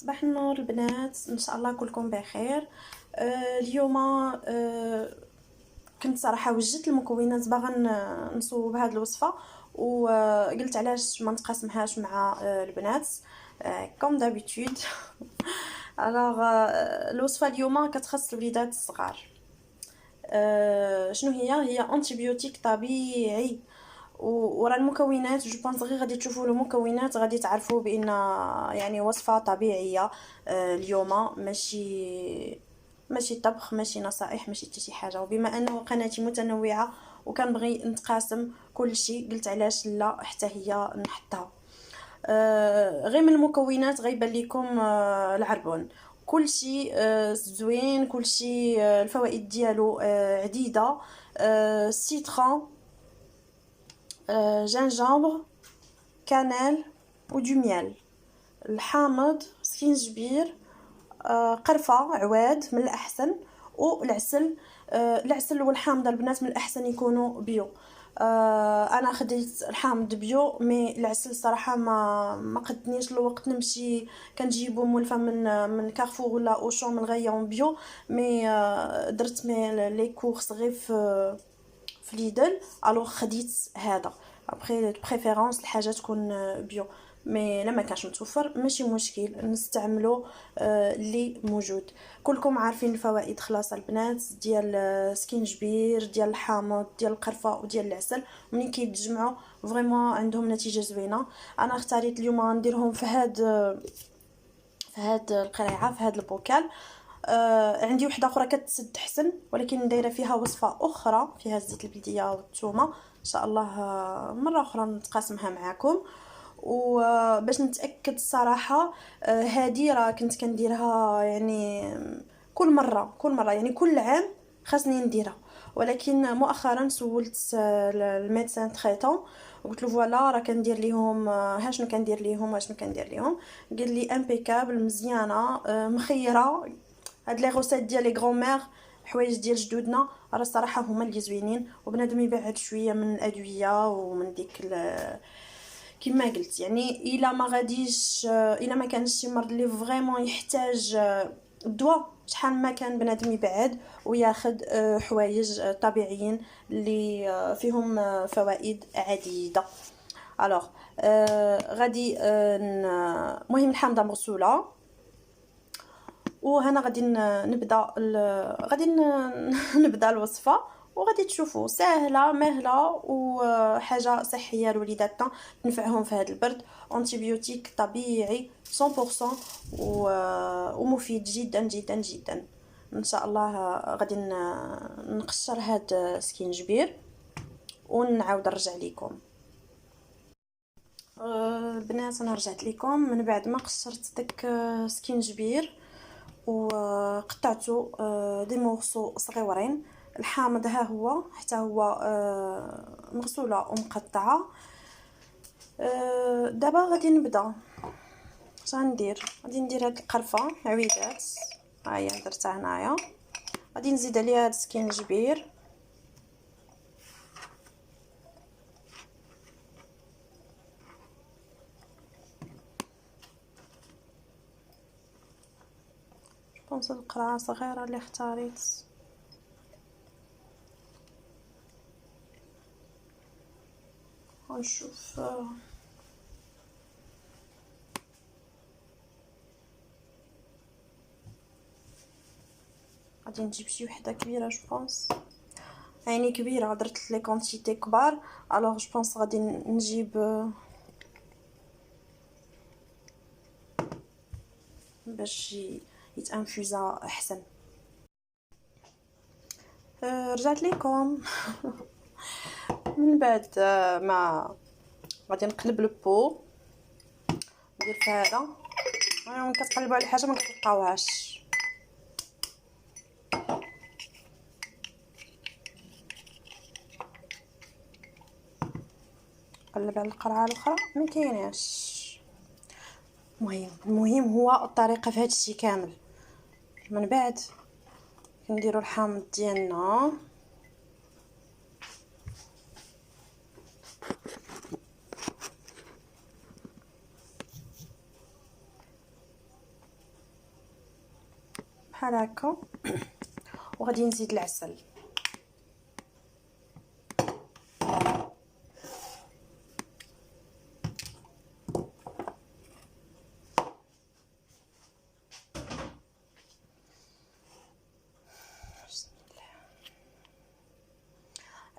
صباح النور البنات، ان شاء الله كلكم بخير. اليوم كنت صراحه وجدت المكونات باغا نصوب هذه الوصفه، وقلت علاش ما نتقاسمهاش مع البنات كوم دابيتود. الوغ الوصفه اليوم كتخص الوليدات الصغار. شنو هي انتيبيوتيك طبيعي، ورا المكونات جو بونس غير غادي تشوفوا المكونات غادي تعرفوا بان يعني وصفه طبيعيه. اليوم ماشي طبخ، ماشي نصائح، ماشي حتى شي حاجه. وبما انه قناتي متنوعه وكنبغي نتقاسم كل شيء، قلت علاش لا حتى هي نحطها. غير من المكونات غيبان لكم العربون. كل شيء زوين، كل شيء الفوائد ديالو عديده. سيترون، جنجامبر، كانيل، ودو ميال، الحامض، سكينجبير، قرفة عواد من الأحسن، والعسل. العسل والحامض البنات من الأحسن يكونوا بيو. انا خديت الحامض بيو، مي العسل صراحه ما قدنيش الوقت نمشي كنجيبو مولفه من كارفور ولا اوشون من غيون بيو. مي درت مي لي كورس غير في ليدل، الوغ خديت هذا. ابري بريفيرونس الحاجه تكون بيو، مي لما كانش متوفر ماشي مشكل نستعملو اللي موجود. كلكم عارفين الفوائد خلاص البنات ديال سكينجبير، ديال الحامض، ديال القرفه، وديال العسل. ملي كيتجمعوا فريمون عندهم نتيجه زوينه. انا اختاريت اليوم نديرهم في هاد القريعه، في هاد البوكال. عندي وحده اخرى كتسد حسن، ولكن دايره فيها وصفه اخرى فيها الزيت البلديه والثومه. ان شاء الله مره اخرى نتقاسمها معكم. وباش نتاكد الصراحه هذه راه كنت كنديرها يعني كل مره يعني كل عام خاصني نديرها. ولكن مؤخرا سولت الميدسان تريتون وقلت له فوالا راه كندير ليهم ها شنو كندير ليهم قال لي امبيكابل مزيانه مخيره. هاد لي روسيت ديال لي غرامير، حوايج ديال جدودنا راه الصراحه هما اللي زوينين، وبنادم يبعد شويه من الادويه ومن ديك كما قلت. يعني الا ما غاديش الا ما كانش شي مرض اللي فريمون يحتاج الدواء، شحال ما كان بنادم يبعد وياخذ حوايج طبيعيين اللي فيهم فوائد عديده. الوغ غادي المهم الحامضه مغسوله، وهنا غادي نبدا نبدا الوصفه. وغادي تشوفوا سهله مهله وحاجه صحيه لوليداتنا تنفعهم في هذا البرد. انتيبيوتيك طبيعي 100% ومفيد جدا جدا جدا. ان شاء الله غادي نقشر هذا سكينجبير ونعاود نرجع لكم. البنات انا رجعت لكم من بعد ما قشرت داك سكينجبير وقطعته دي مورسو صغيورين. الحامض ها هو حتى هو مغسوله ومقطعه. دابا غادي نبدا. اش غندير؟ غادي ندير هاد القرفه عويدات، ها هي درتها هنايا. غادي نزيد عليها هاد السكينجبير، بونس القرعه صغيره اللي اختاريت. غنشوف غادي نجيب شي وحده كبيره جو بونس، يعني كبيره درت لي كونتيتي كبار. الوغ جو بونس غادي نجيب باش يتانفوزا احسن. رجعت لكم. من بعد ما غادي نقلب البو ندير في هذا. ملي كتقلبوا على حاجه ما كتلقاوهاش. قلب على القرعه الاخرى ما كايناش. المهم هو الطريقه في هذا الشيء كامل. من بعد كنديروا الحامض ديالنا، بحال هكا. وغادي نزيد العسل.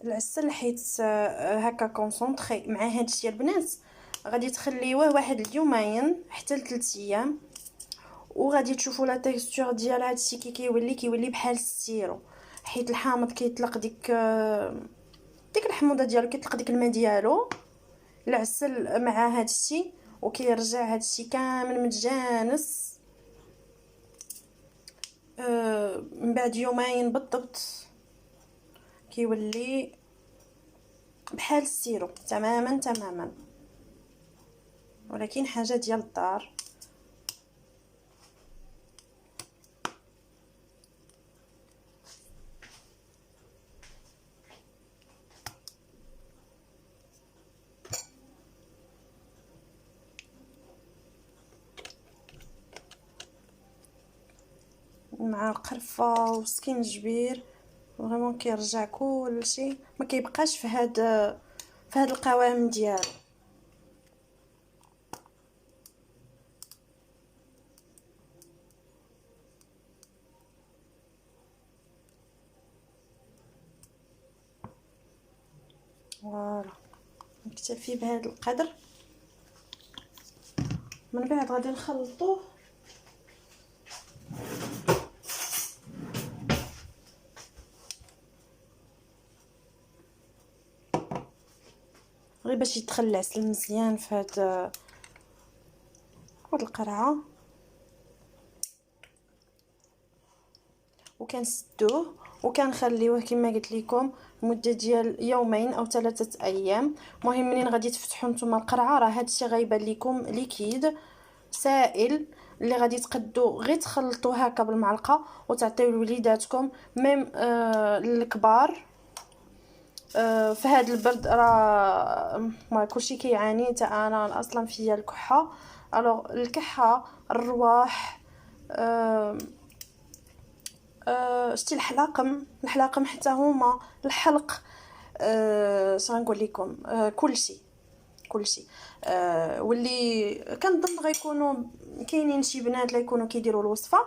العسل حيت هكا كونسونطري مع هادشي البنات، غادي تخليوه واحد اليومين حتى ل3 ايام، وغادي تشوفوا لا تيكستور ديال هادشي كيولي بحال السيرو، حيت الحامض كيطلق ديك الحموضه ديالو، كيطلق ديك الماء ديالو. العسل مع هادشي وكيرجع هادشي كامل متجانس. من بعد يومين بالضبط كيولي بحال السيرو تماما، ولكن حاجه ديال الدار. مع القرفه والسكينجبير فريمون كيرجع كلشي، ما كيبقاش في هاد القوام ديالو. فوالا نكتفي بهذا القدر. من بعد غادي نخلطوه غير باش يدخل العسل مزيان في هاد القرعه، وكنسدوه وكنخليوه كما قلت لكم مده ديال يومين او 3 ايام. المهم منين غادي تفتحوا نتوما القرعه راه هادشي غيبان لكم ليكيد سائل، اللي غادي تقدو غير تخلطوه هكا بالمعلقه وتعطيو لوليداتكم. ميم الكبار في هذا البرد راه ما كلشي كيعاني، حتى انا اصلا فيا الكحه. الوغ الكحه، الرواح، شتي الحلاقم حتى هما، الحلق، غنقول لكم كلشي. واللي كنظن غيكونوا كاينين شي بنات اللي يكونوا كيديروا الوصفه،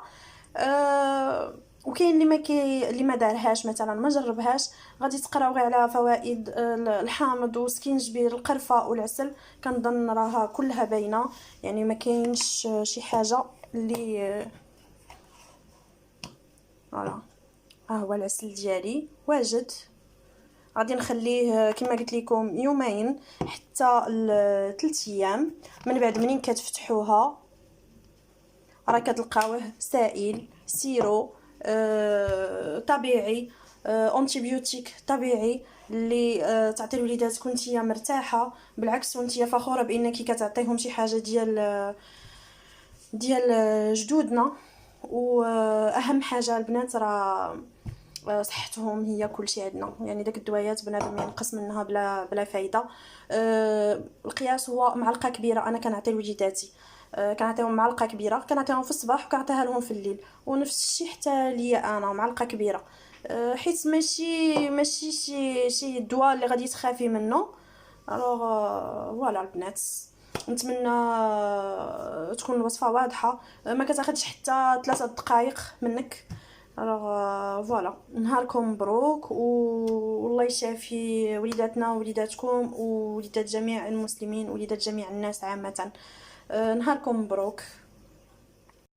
وكاين اللي ما دارهاش مثلا ما جربهاش. غادي تقراو غير على فوائد الحامض وسكينجبير القرفه والعسل، كنظن راها كلها باينه، يعني ما كاينش شي حاجه اللي فوالا. ها هو العسل ديالي واجد. غادي نخليه كما قلت لكم يومين حتى 3 ايام. من بعد منين كتفتحوها راه كتلقاوه سائل سيرو طبيعي، اونتيبيوتيك طبيعي، اللي تعطي لوليداتكم نتيا مرتاحه بالعكس، وانتيا فخوره بانك كتعطيهم شي حاجه ديال جدودنا. واهم حاجه البنات راه صحتهم هي كلشي عندنا، يعني داك الدويات بنادم ينقص منها بلا فايده. القياس هو معلقه كبيره، انا كنعطي لوليداتي كنعطيهم معلقه كبيره، كنعطيهم في الصباح وكنعطيها لهم في الليل، ونفس الشيء حتى ليا انا معلقه كبيره. حيت ماشي شي دواء اللي غادي تخافي منه. الوغ فوالا البنات، نتمنى تكون الوصفه واضحه، ما كتاخذش حتى 3 دقائق منك. الوغ فوالا، نهاركم مبروك، والله يشافي وليداتنا ووليداتكم ووليدات جميع المسلمين ووليدات جميع الناس عامه. نهاركم مبروك.